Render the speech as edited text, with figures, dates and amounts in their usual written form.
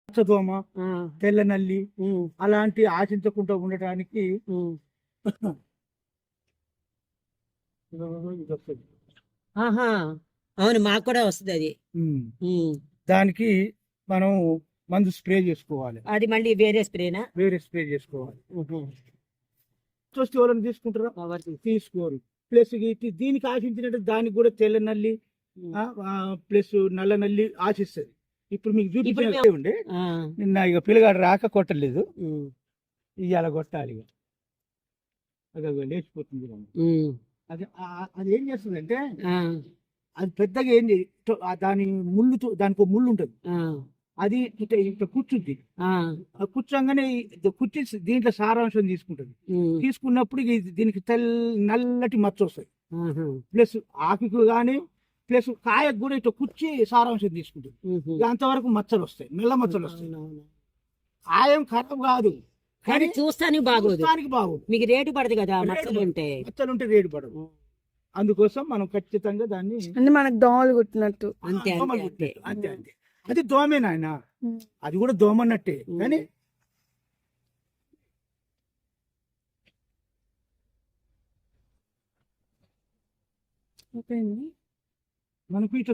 పచ్చదోమ, తెల్ల నల్లి అలాంటి ఆశించకుండా ఉండటానికి ఇది వస్తుంది. ఆహా, అవును, మాకు కూడా వస్తుంది అది. దానికి మనం మందు స్ప్రే చేసుకోవాలి. అది మళ్ళీ వేరే స్ప్రేనా? వేరే స్ప్రే చేసుకోవాలి. చూస్తే ఎవరైనా తీసుకుంటారా? తీసుకోరు. ప్లస్ దీనికి ఆశించినట్టు దానికి కూడా తెల్ల నల్లి ప్లస్ నల్ల నల్లి ఆశిస్తుంది. ఇప్పుడు మీకు చూపించండి. నిన్న ఇక పిల్లగాడు రాక కొట్టలేదు, ఇవాళ కొట్టాలి. ఇక అది లేచిపోతుంది. అది అది ఏం చేస్తుంది అంటే అది పెద్దగా ఏం దాని ముళ్ళుతో, దానికి ఒక ముళ్ళు ఉంటుంది, అది ఇట్లా ఇట్లా కూర్చుంది. ఆ కూర్చోగానే కూర్చి దీంట్లో సారాంశం తీసుకుంటుంది. తీసుకున్నప్పుడు దీనికి నల్లటి మచ్చ వస్తాయి. ప్లస్ ఆకుకు కానీ ప్లస్ కాయకు కూడా ఇట్లా కుర్చి సారాంశం తీసుకుంటుంది. అంతవరకు మచ్చలు వస్తాయి, నల్ల మచ్చలు వస్తాయి. కాయం ఖరాబ్ కాదు, కానీ చూస్తానికి బాగోదు. మీకు రేటు పడదు కదా, మచ్చలు ఉంటే రేటు పడదు. అందుకోసం మనం ఖచ్చితంగా దాన్ని అంటే మనకు దోమలు కుట్టినట్టు. అంతే అంతే అంతే. అది దోమే నాయన, అది కూడా దోమన్నట్టే. కానీ మనకు ఇట్లా